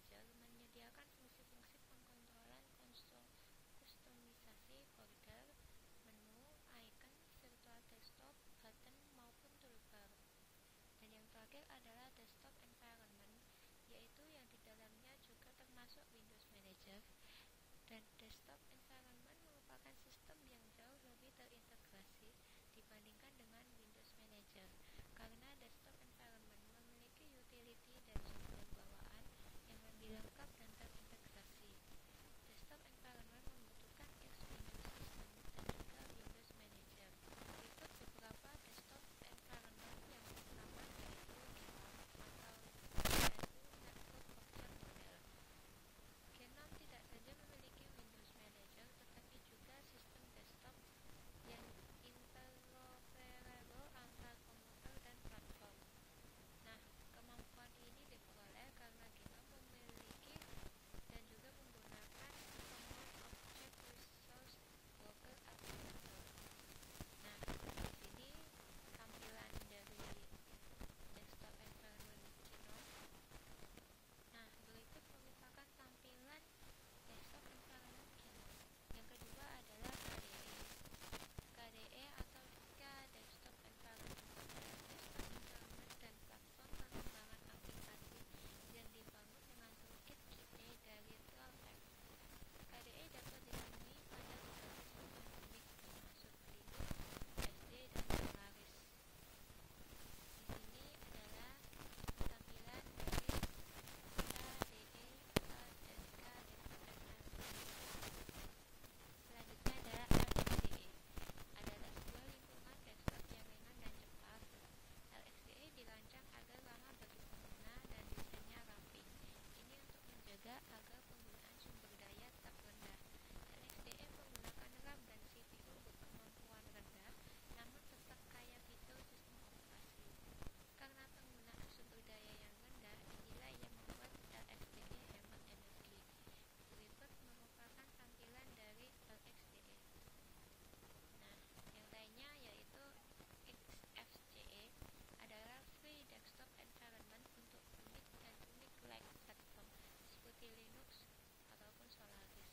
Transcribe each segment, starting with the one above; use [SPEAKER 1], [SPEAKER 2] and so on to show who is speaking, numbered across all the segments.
[SPEAKER 1] Manager menyediakan fungsi-fungsi pengkontrolan kustomisasi folder, menu, icon, virtual desktop, button, maupun toolbar. Dan yang terakhir adalah desktop environment, yaitu yang di dalamnya juga termasuk Windows Manager. Dan desktop environment merupakan sistem yang jauh lebih terintegrasi dibandingkan dengan Windows Manager, karena desktop environment memiliki utility dan sumber bawaan yang lebih lengkap dan terintegrasi. Desktop environment membutuhkan Windows System dan juga Windows Manager. Berikut beberapa desktop environment yang pertama yaitu Network Object Model. GNOME tidak saja memiliki Windows Manager, tetapi juga sistem desktop yang interoperable antar komputer dan platform. Nah, kemampuan ini diperoleh karena GNOME memiliki dan juga menggunakan Common Object Resource Broker Architecture. Nah, di sini tampilan dari desktop environment GNOME. Nah, berikut merupakan tampilan desktop environment GNOME. Yang kedua adalah KDE. KDE atau Desktop Environment adalah desktop environment dan platform pengembangan aplikasi yang dibangun dengan toolkit Qt dari Trailhead. KDE dapat ditemui pada berbagai sistem Unix termasuk Linux, SD, dan Solaris. Di sini adalah tampilan dari KDE Desktop Environment. Selanjutnya adalah LXDE. Adalah sebuah lingkungan desktop yang ringan dan cepat. LXDE dirancang agar ramah bagi pengguna dan desainnya rapi. Ini untuk menjaga agar penggunaan sumber daya tetap rendah. LXDE menggunakan RAM dan CPU berkemampuan rendah, namun tetap kaya fitur sistem operasi. Karena penggunaan sumber daya yang rendah, inilah yang membuat LXDE hemat energi. Berikut merupakan tampilan dari LXDE. Nah, yang lainnya yaitu XFCE adalah Free Desktop Environment untuk Unix dan Unix-like platform seperti Linux ataupun Solaris,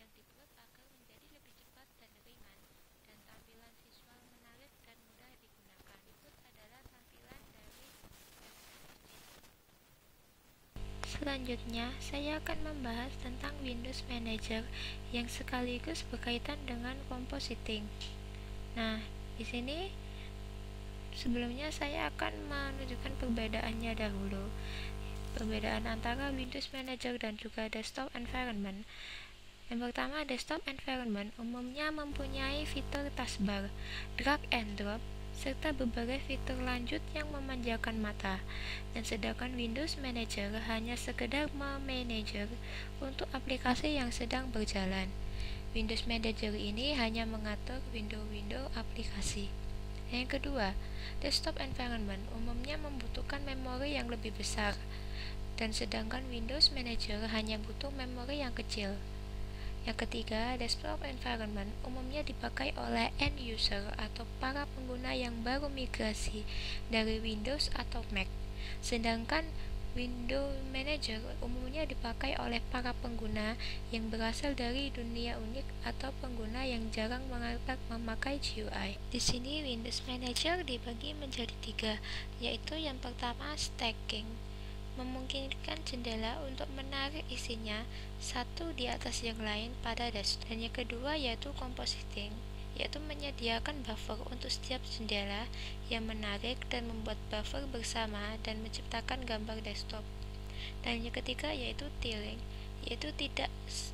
[SPEAKER 1] yang dibuat agar menjadi lebih cepat dan ringan, dan tampilan visual menarik dan mudah digunakan. Berikut adalah tampilan dari XFCE. Selanjutnya, saya akan membahas tentang Windows Manager yang sekaligus berkaitan dengan compositing. Nah, di sini sebelumnya saya akan menunjukkan perbedaannya dahulu. Perbedaan antara Windows Manager dan juga Desktop Environment. Yang pertama, Desktop Environment umumnya mempunyai fitur taskbar, drag and drop, serta berbagai fitur lanjut yang memanjakan mata. Dan sedangkan Windows Manager hanya sekedar memanager untuk aplikasi yang sedang berjalan. Windows Manager ini hanya mengatur window-window aplikasi. Yang kedua, Desktop Environment umumnya membutuhkan memori yang lebih besar, dan sedangkan Windows Manager hanya butuh memori yang kecil. Yang ketiga, Desktop Environment umumnya dipakai oleh end user atau para pengguna yang baru migrasi dari Windows atau Mac. Sedangkan Windows Manager umumnya dipakai oleh para pengguna yang berasal dari dunia Unix atau pengguna yang jarang memakai GUI. Di sini Windows Manager dibagi menjadi 3, yaitu yang pertama stacking, memungkinkan jendela untuk menarik isinya satu di atas yang lain pada desktop. Dan yang kedua yaitu compositing, yaitu menyediakan buffer untuk setiap jendela yang menarik dan membuat buffer bersama dan menciptakan gambar desktop. Dan yang ketiga yaitu tiling, yaitu tidak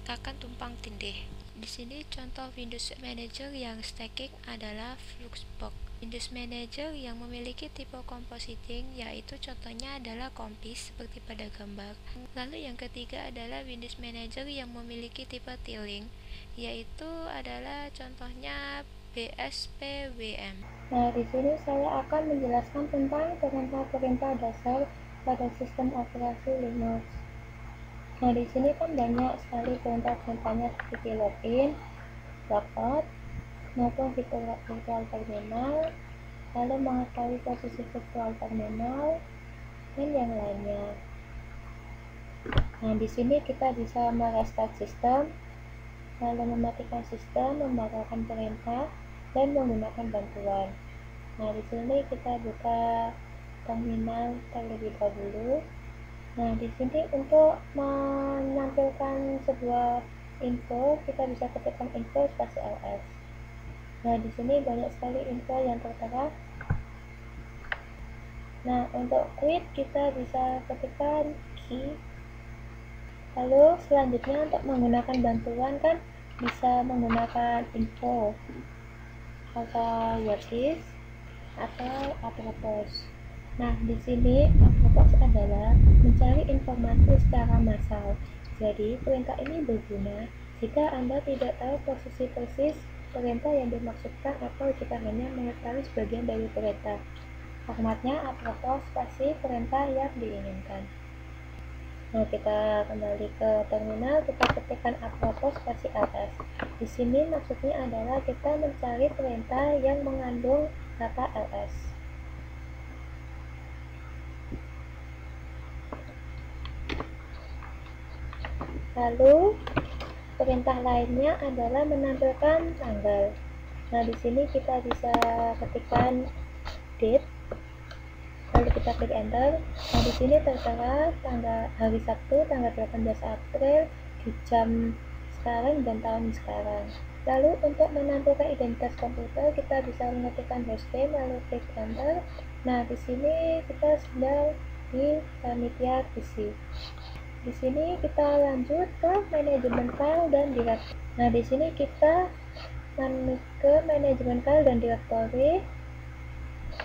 [SPEAKER 1] akan tumpang tindih. Di sini contoh Windows Manager yang stacking adalah Fluxbox. Windows Manager yang memiliki tipe compositing yaitu contohnya adalah Compis seperti pada gambar. Lalu yang ketiga adalah Windows Manager yang memiliki tipe tiling, yaitu adalah contohnya BSPWM.
[SPEAKER 2] Nah, di sini saya akan menjelaskan tentang perintah-perintah dasar pada sistem operasi Linux. Nah, di sini kan banyak sekali perintah-perintahnya seperti login, logout, maupun virtual terminal, lalu mengetahui posisi virtual terminal, dan yang lainnya. Nah, di sini kita bisa merestart sistem, lalu mematikan sistem, membatalkan perintah, dan menggunakan bantuan. Nah, di sini kita buka terminal terlebih dahulu. Nah, di sini untuk menampilkan sebuah info, kita bisa ketikkan info spasi ls. Nah, di sini banyak sekali info yang tertera. Nah, untuk quit kita bisa ketikkan key. Lalu selanjutnya untuk menggunakan bantuan kan bisa menggunakan info atau what is atau apropos. Nah, di sini apropos adalah mencari informasi secara massal. Jadi, perintah ini berguna jika Anda tidak tahu posisi persis perintah yang dimaksudkan atau jika hanya mengetahui sebagian dari perintah. Formatnya apropos spasi perintah yang diinginkan. Nah, kita kembali ke terminal, kita ketikkan apropos spasi ls. Di sini maksudnya adalah kita mencari perintah yang mengandung kata ls. Lalu perintah lainnya adalah menampilkan tanggal. Nah, di sini kita bisa ketikkan date, lalu kita klik enter. Nah, di sini tertera tanggal hari Sabtu tanggal 18 April di jam sekarang dan tahun sekarang. Lalu untuk menampilkan identitas komputer kita bisa mengetikkan hostname lalu klik enter. Nah, di sini kita sedang di panitia PC. Di sini kita lanjut ke manajemen file dan direktory. Nah, di sini kita ke manajemen file dan direktory.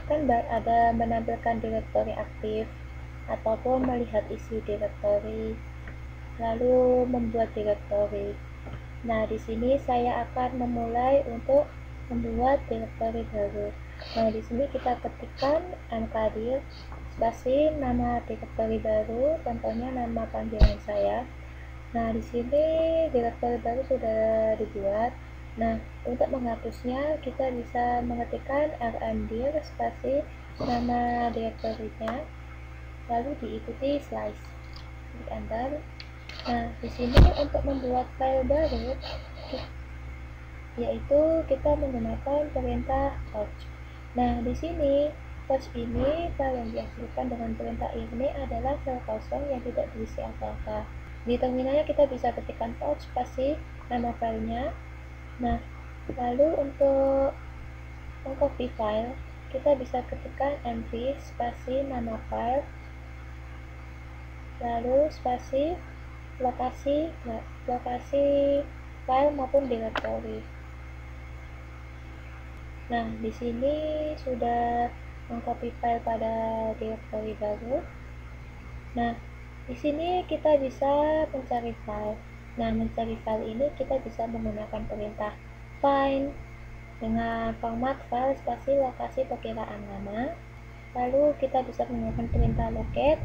[SPEAKER 2] Kan ada menampilkan direktori aktif ataupun melihat isi direktori, lalu membuat direktori. Nah, di sini saya akan memulai untuk membuat direktori baru. Nah, di sini kita ketikkan mkdir spasi nama direktori baru, contohnya nama panggilan saya. Nah, di sini direktori baru sudah dibuat. Nah, untuk menghapusnya kita bisa mengetikkan rmdir spasi nama direktorinya, lalu diikuti slice, klik enter. Nah, di sini untuk membuat file baru, yaitu kita menggunakan perintah touch. Nah, di sini touch ini file yang dihasilkan dengan perintah ini adalah file kosong yang tidak berisi apa-apa. Di terminalnya kita bisa ketikkan touch spasi nama filenya. Nah, lalu untuk mengcopy file kita bisa ketikkan mv spasi nama file, lalu spasi lokasi file maupun directory. Nah, di sini sudah mengcopy file pada directory baru. Nah, di sini kita bisa mencari file. Nah, mencari file ini kita bisa menggunakan perintah find dengan format file spasi lokasi perkiraan nama. Lalu kita bisa menggunakan perintah locate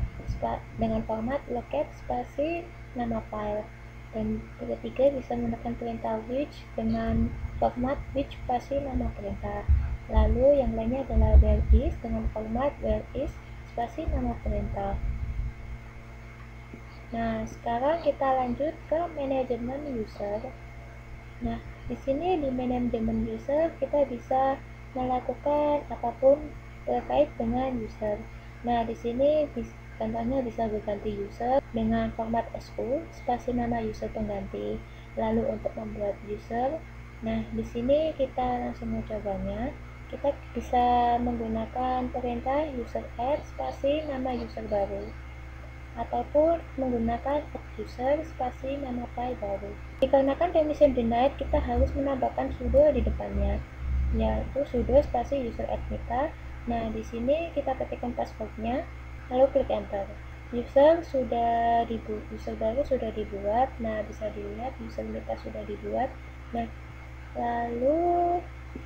[SPEAKER 2] dengan format locate spasi nama file. Dan ketiga bisa menggunakan perintah which dengan format which spasi nama perintah. Lalu yang lainnya adalah where is dengan format where is spasi nama perintah. Nah, sekarang kita lanjut ke manajemen user. Nah, di sini di manajemen user kita bisa melakukan apapun terkait dengan user. Nah, di sini contohnya bisa berganti user dengan format su spasi nama user pengganti. Lalu untuk membuat user, nah di sini kita langsung mencobanya. Kita bisa menggunakan perintah user add spasi nama user baru, ataupun menggunakan user spasi nama file baru. Dikarenakan permission denied, kita harus menambahkan sudo di depannya, yaitu sudo spasi user admita. Nah, di sini kita ketikkan passwordnya, lalu klik enter. User baru sudah dibuat. Nah, bisa dilihat user kita sudah dibuat. Nah, lalu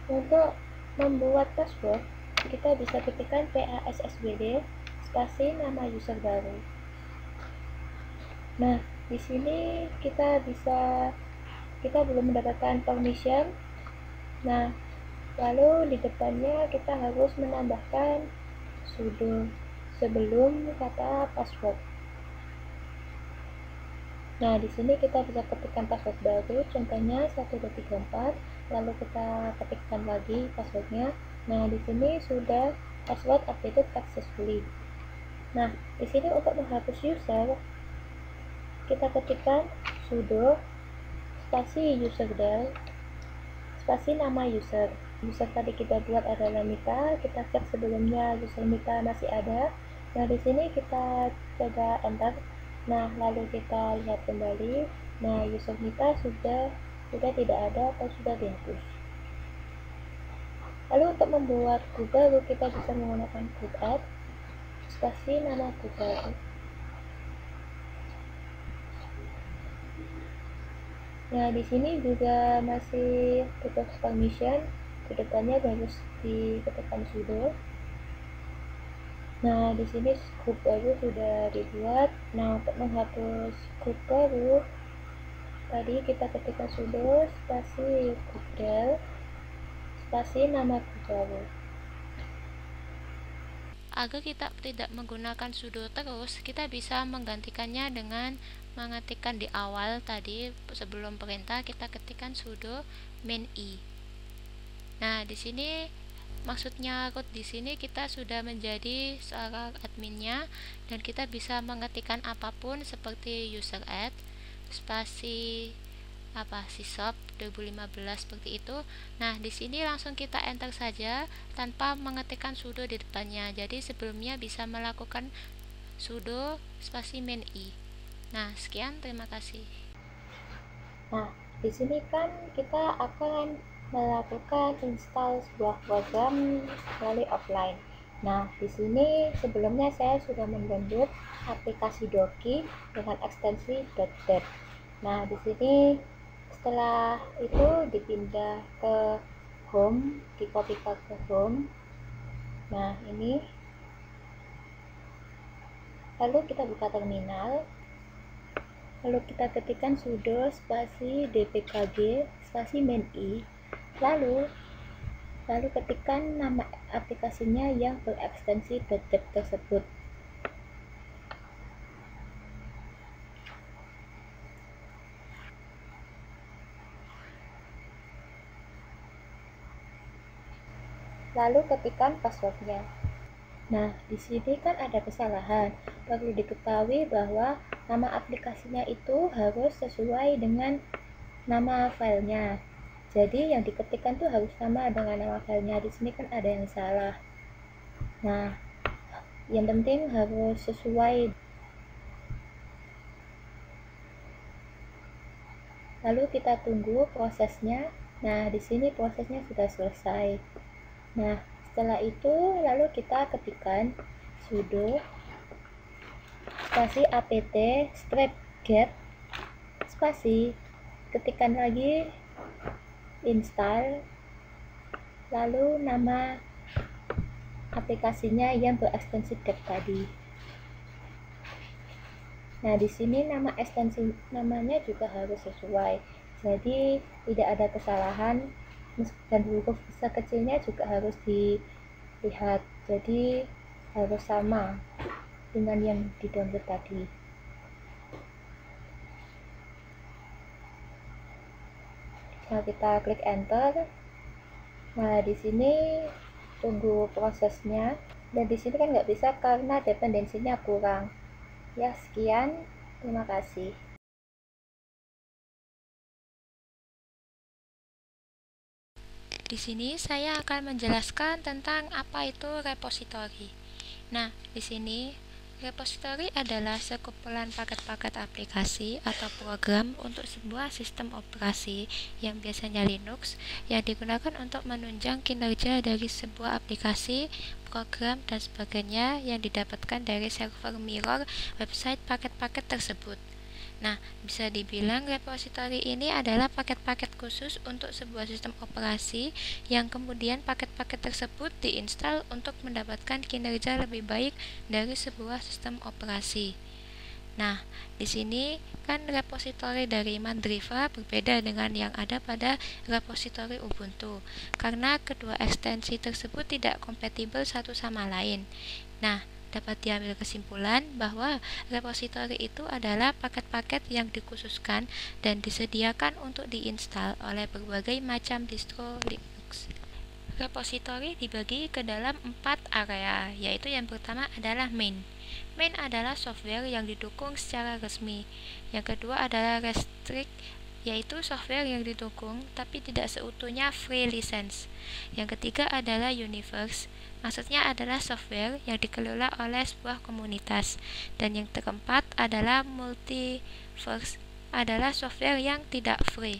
[SPEAKER 2] untuk membuat password, kita bisa ketikkan passwd spasi nama user baru. Nah, di sini kita belum mendapatkan permission. Nah, lalu di depannya kita harus menambahkan sudo sebelum kata password. Nah, di sini kita bisa ketikkan password baru, contohnya 1234, lalu kita ketikkan lagi passwordnya. Nah, di sini sudah password updated successfully. Nah, di sini untuk menghapus user, kita ketikkan sudo spasi userdel spasi nama user. User tadi kita buat adalah Mita, kita cek sebelumnya user Mita masih ada. Nah, di sini kita coba enter. Nah, lalu kita lihat kembali. Nah, user Mita sudah tidak ada atau sudah dihapus. Lalu untuk membuat grup baru, kita bisa menggunakan group add spasi nama grup baru. Nah, di sini juga masih butuh permission. Kedepannya harus diketikkan sudo. Nah, di sini grup baru sudah dibuat. Nah, untuk menghapus grup baru, tadi kita ketikkan sudo spasi grupdel spasi nama grup baru.
[SPEAKER 1] Agar kita tidak menggunakan sudo terus, kita bisa menggantikannya dengan mengetikkan di awal tadi sebelum perintah kita ketikkan sudo main i. Nah, di sini maksudnya root di sini kita sudah menjadi seorang adminnya dan kita bisa mengetikkan apapun seperti user add spasi sysop 2015 seperti itu. Nah, di sini langsung kita enter saja tanpa mengetikkan sudo di depannya. Jadi sebelumnya bisa melakukan sudo spasi main i. Nah, sekian, terima kasih.
[SPEAKER 2] Nah, di sini kan kita akan melakukan install sebuah program melalui offline. Nah, di sini sebelumnya saya sudah mendownload aplikasi Doki dengan ekstensi .deb. Nah, di sini setelah itu dipindah ke home, dikopikan ke home. Nah, ini lalu kita buka terminal. Lalu kita ketikkan sudo spasi dpkg spasi main i, lalu ketikkan nama aplikasinya yang berekstensi .deb tersebut. Lalu ketikkan passwordnya. Nah, di sini kan ada kesalahan. Perlu diketahui bahwa nama aplikasinya itu harus sesuai dengan nama filenya. Jadi yang diketikkan tuh harus sama dengan nama filenya. Di sini kan ada yang salah. Nah, yang penting harus sesuai. Lalu kita tunggu prosesnya. Nah, di sini prosesnya sudah selesai. Nah, setelah itu lalu kita ketikkan sudo spasi apt strap get spasi, ketikkan lagi install, lalu nama aplikasinya yang berekstensi .deb tadi. Nah, di sini nama ekstensi namanya juga harus sesuai. Jadi tidak ada kesalahan dan huruf besar kecilnya juga harus dilihat. Jadi harus sama dengan yang di download tadi. Nah, kita klik enter. Nah, di sini tunggu prosesnya. Dan di sini kan nggak bisa karena dependensinya kurang. Ya, sekian. Terima kasih.
[SPEAKER 1] Di sini saya akan menjelaskan tentang apa itu repository. Nah, di sini repository adalah sekumpulan paket-paket aplikasi atau program untuk sebuah sistem operasi yang biasanya Linux yang digunakan untuk menunjang kinerja dari sebuah aplikasi, program, dan sebagainya yang didapatkan dari server mirror website paket-paket tersebut. Nah, bisa dibilang repository ini adalah paket-paket khusus untuk sebuah sistem operasi yang kemudian paket-paket tersebut diinstal untuk mendapatkan kinerja lebih baik dari sebuah sistem operasi. Nah, di sini kan repository dari Mandriva berbeda dengan yang ada pada repository Ubuntu karena kedua ekstensi tersebut tidak kompatibel satu sama lain. Nah, dapat diambil kesimpulan bahwa repositori itu adalah paket-paket yang dikhususkan dan disediakan untuk diinstal oleh berbagai macam distro Linux. Repositori dibagi ke dalam 4 area, yaitu yang pertama adalah main. Main adalah software yang didukung secara resmi. Yang kedua adalah restrict, yaitu software yang didukung tapi tidak seutuhnya free license. Yang ketiga adalah universe, maksudnya adalah software yang dikelola oleh sebuah komunitas. Dan yang keempat adalah multiverse, adalah software yang tidak free.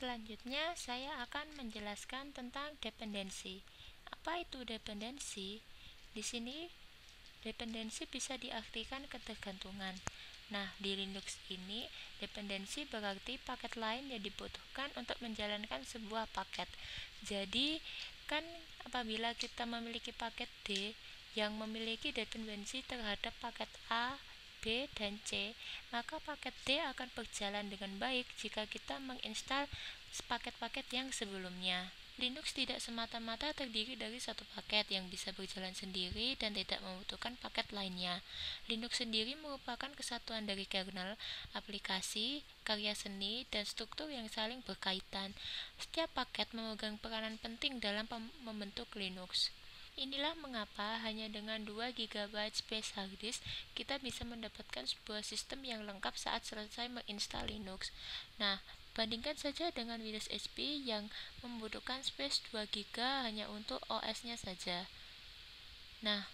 [SPEAKER 1] Selanjutnya saya akan menjelaskan tentang dependensi. Apa itu dependensi? Di sini dependensi bisa diartikan ketergantungan. Nah, di Linux ini, dependensi berarti paket lain yang dibutuhkan untuk menjalankan sebuah paket. Jadi, kan apabila kita memiliki paket D yang memiliki dependensi terhadap paket A, B, dan C, maka paket D akan berjalan dengan baik jika kita menginstal paket-paket yang sebelumnya. Linux tidak semata-mata terdiri dari satu paket yang bisa berjalan sendiri dan tidak membutuhkan paket lainnya. Linux sendiri merupakan kesatuan dari kernel, aplikasi, karya seni, dan struktur yang saling berkaitan. Setiap paket memegang peranan penting dalam membentuk Linux. Inilah mengapa hanya dengan 2 GB space hard disk kita bisa mendapatkan sebuah sistem yang lengkap saat selesai menginstal Linux. Nah, bandingkan saja dengan Windows XP yang membutuhkan space 2 GB hanya untuk OS-nya saja. Nah,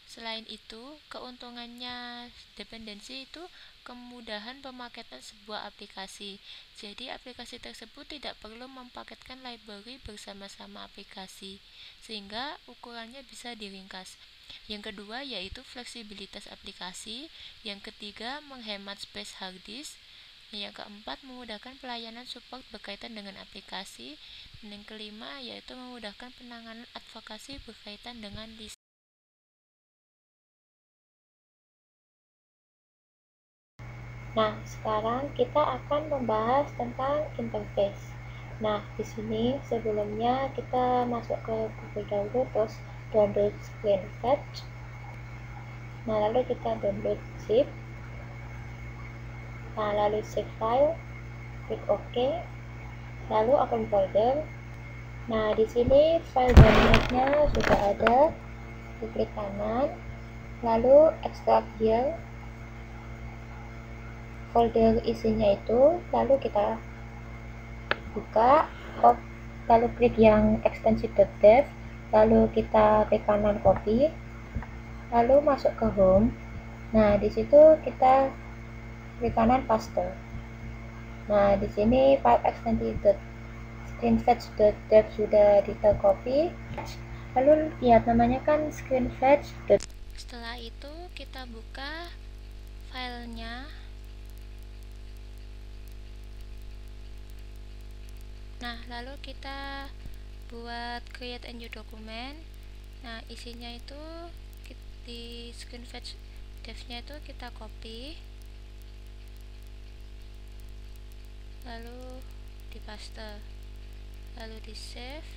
[SPEAKER 1] selain itu, keuntungannya dependensi itu kemudahan pemakaian sebuah aplikasi. Jadi, aplikasi tersebut tidak perlu mempaketkan library bersama-sama aplikasi, sehingga ukurannya bisa diringkas. Yang kedua yaitu fleksibilitas aplikasi. Yang ketiga, menghemat space hard disk. Yang keempat, memudahkan pelayanan support berkaitan dengan aplikasi. Dan yang kelima yaitu memudahkan penanganan advokasi berkaitan dengan lisensi.
[SPEAKER 2] Nah, sekarang kita akan membahas tentang interface. Nah, di sini sebelumnya kita masuk ke Google dahulu, terus download screenfetch. Nah, lalu kita download zip. Nah, lalu save file, klik OK. Lalu open folder. Nah, di sini file downloadnya sudah ada. Klik kanan, lalu extract here. Folder isinya itu, lalu kita buka, lalu klik yang extension.dev, lalu kita klik kanan copy, lalu masuk ke home. Nah, di situ kita klik kanan paste. Nah, di sini file extension.screenfetch.dev sudah tercopy. Lalu lihat namanya kan screenfetch.
[SPEAKER 1] Setelah itu kita buka filenya. Nah, lalu kita buat create a new document. Nah, isinya itu di screenfetch devnya itu kita copy, lalu di paste, lalu di save,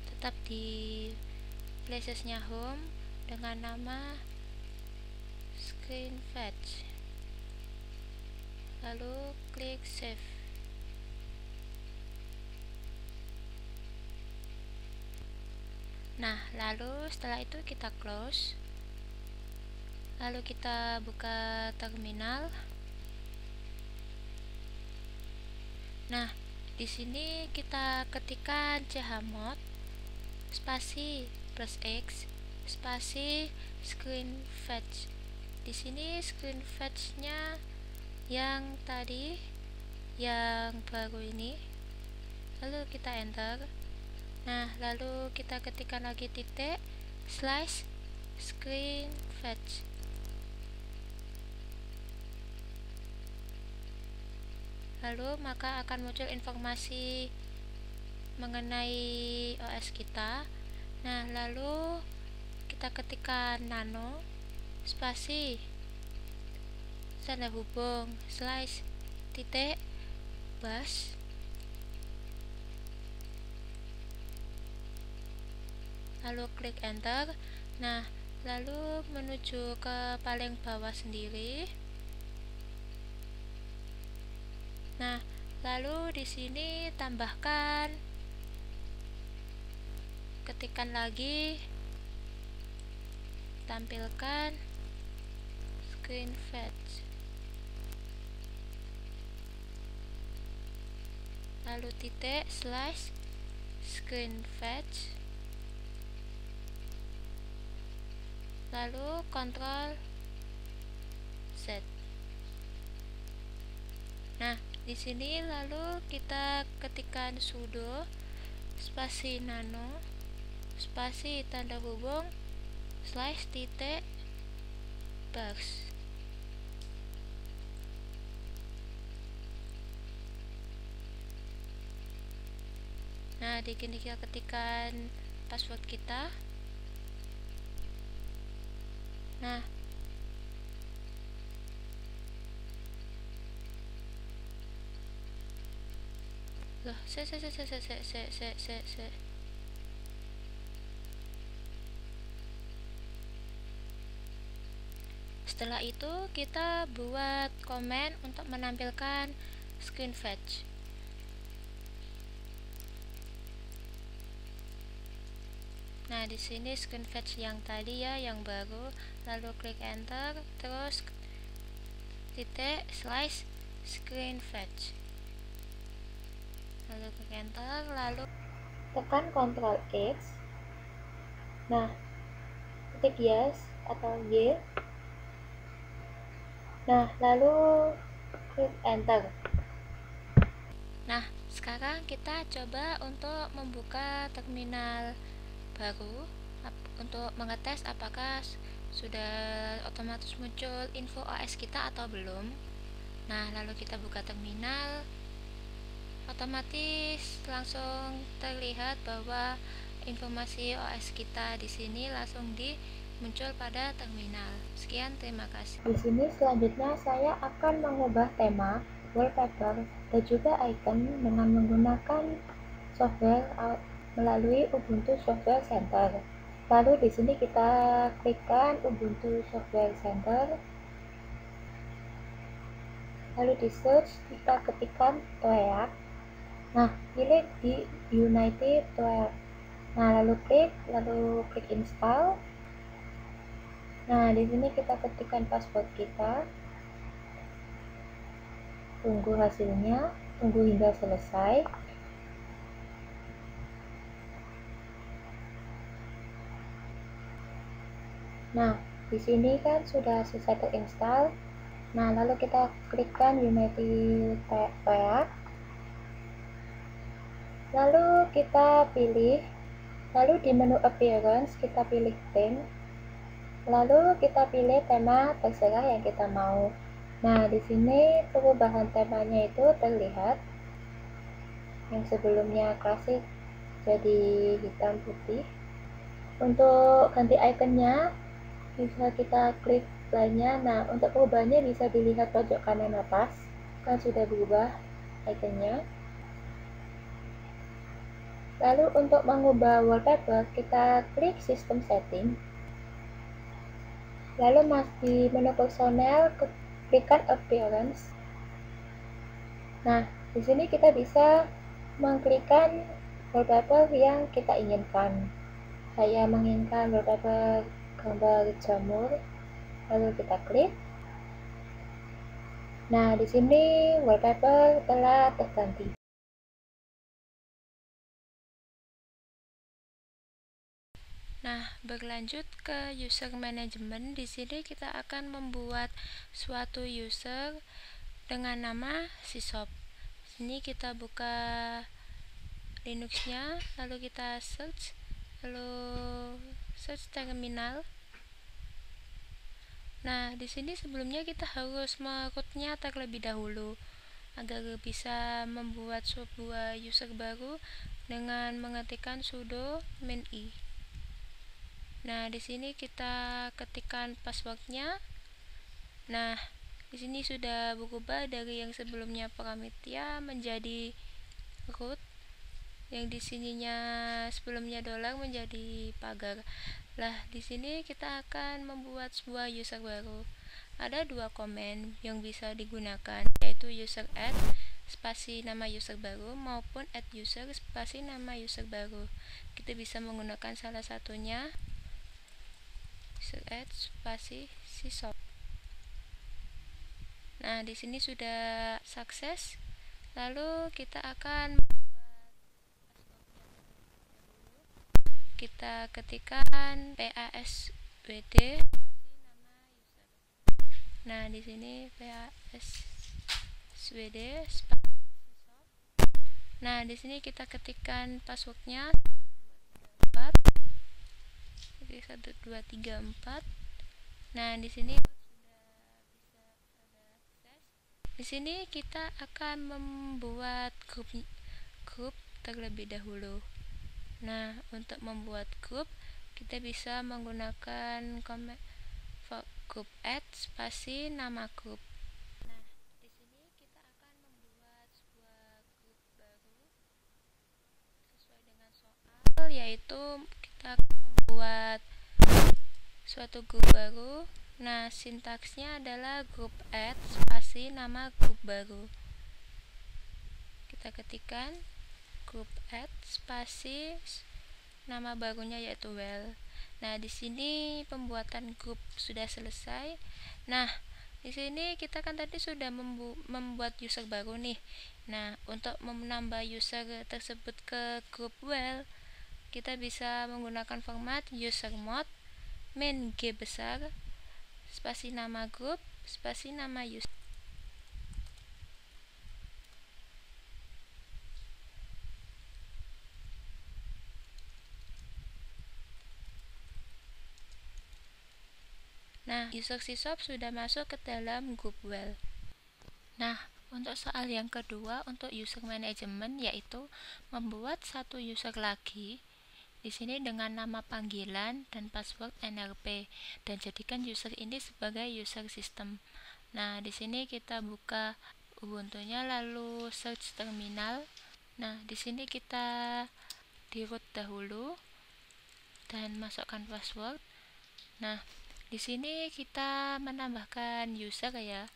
[SPEAKER 1] tetap di placesnya home dengan nama screenfetch, lalu klik save. Nah, lalu setelah itu kita close, lalu kita buka terminal. Nah, di sini kita ketikkan chmod spasi +x spasi screenfetch. Di sini screenfetch-nya yang tadi, yang baru ini. Lalu kita enter. Nah, lalu kita ketikkan lagi titik slash screenfetch. Lalu maka akan muncul informasi mengenai OS kita. Nah, lalu kita ketikkan nano spasi tanda hubung slash titik bash. lalu klik enter. Nah, lalu menuju ke paling bawah sendiri. Nah, lalu di sini tambahkan, ketikkan lagi, tampilkan screen fetch, lalu titik slash screen fetch, lalu Ctrl Z. Nah, di sini lalu kita ketikkan sudo spasi nano spasi tanda hubung slash titik box. Nah, di sini kita ketikkan password kita. Nah, loh, setelah itu kita buat komen untuk menampilkan screen fetch. Nah, di sini screen fetch yang tadi ya, yang baru, lalu klik enter, terus titik slash screen fetch, lalu klik enter, lalu
[SPEAKER 2] tekan Ctrl X. Nah, ketik yes atau Y. Nah, lalu klik enter.
[SPEAKER 1] Nah, sekarang kita coba untuk membuka terminal baru untuk mengetes apakah sudah otomatis muncul info OS kita atau belum. Nah, lalu kita buka terminal, otomatis langsung terlihat bahwa informasi OS kita di sini langsung muncul pada terminal. Sekian, terima kasih.
[SPEAKER 2] Di sini selanjutnya saya akan mengubah tema, wallpaper, dan juga icon dengan menggunakan software melalui Ubuntu Software Center. Lalu di sini kita klikkan Ubuntu Software Center. Lalu di search kita ketikkan TOEAC. Nah, pilih di United TOEAC. Nah, lalu klik install. Nah, di sini kita ketikkan password kita. Tunggu hasilnya, tunggu hingga selesai. Nah, di sini kan sudah selesai terinstall. Nah, lalu kita klikkan United TOEAC. Lalu kita pilih, lalu di menu appearance kita pilih theme. Lalu kita pilih tema terserah yang kita mau. Nah, di sini perubahan temanya itu terlihat. Yang sebelumnya klasik jadi hitam putih. Untuk ganti ikonnya bisa kita klik lainnya. Nah, untuk perubahannya bisa dilihat pojok kanan atas, kan sudah berubah ikonnya. Lalu untuk mengubah wallpaper kita klik sistem setting. Lalu di menu personel klikkan appearance. Nah, di sini kita bisa mengklikkan wallpaper yang kita inginkan. Saya menginginkan wallpaper gambar jamur, lalu kita klik. Nah, di sini wallpaper telah terganti.
[SPEAKER 1] Nah, berlanjut ke user management. Di sini kita akan membuat suatu user dengan nama Sishop. Sini kita buka Linuxnya, lalu kita search, lalu search terminal. Nah, di sini sebelumnya kita harus merootnya terlebih dahulu agar bisa membuat sebuah user baru dengan mengetikkan sudo min-i. Nah, di sini kita ketikkan passwordnya. Nah, di sini sudah berubah dari yang sebelumnya Pramitya menjadi root. yang di sininya sebelumnya dolar menjadi pagar. Lah, di sini kita akan membuat sebuah user baru. Ada dua komen yang bisa digunakan, yaitu user add spasi nama user baru maupun add user spasi nama user baru. Kita bisa menggunakan salah satunya, user add spasi sysop. Nah, di sini sudah sukses. Lalu kita akan kita ketikkan paswd. Nah, di sini paswd. Nah, di sini kita ketikkan passwordnya 1234. Nah, di sini di sini kita akan membuat grup terlebih dahulu. Nah, untuk membuat grup kita bisa menggunakan grup add spasi nama grup. Nah, di sini kita akan membuat sebuah grup baru sesuai dengan soal, yaitu kita akan membuat suatu grup baru. Nah, sintaksnya adalah grup add spasi nama grup baru. Kita ketikkan grup add spasi nama barunya yaitu well. Nah, di sini pembuatan grup sudah selesai. Nah, di sini kita kan tadi sudah membuat user baru nih. Nah, untuk menambah user tersebut ke grup well, kita bisa menggunakan format user mode main G besar spasi nama grup spasi nama user. Nah, user sysop sudah masuk ke dalam grup well. Nah, untuk soal yang kedua untuk user management, yaitu membuat satu user lagi di sini dengan nama panggilan dan password NRP, dan jadikan user ini sebagai user system. Nah, di sini kita buka Ubuntu-nya lalu search terminal. Nah, di sini kita di root dahulu dan masukkan password. Nah, di sini kita menambahkan user ya.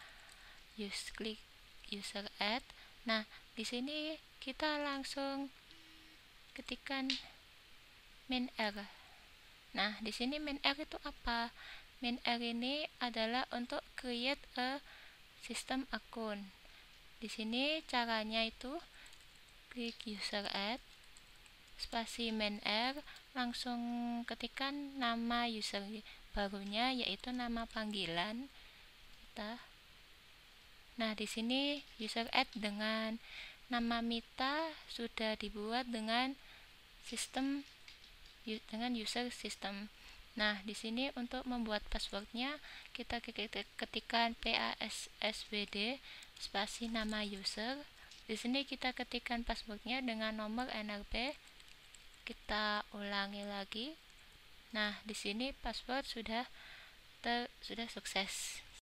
[SPEAKER 1] Klik user add. Nah, di sini kita langsung ketikkan main R. Nah, di sini main R itu apa? Main R ini adalah untuk create a system account. Di sini caranya itu klik user add spasi main R, langsung ketikkan nama user barunya yaitu nama panggilan kita. Nah, di sini user add dengan nama Mita sudah dibuat dengan user system. Nah, di sini untuk membuat passwordnya kita ketikkan paswd spasi nama user. Di sini kita ketikkan passwordnya dengan nomor NRP. Kita ulangi lagi. Nah, di sini password sudah sukses.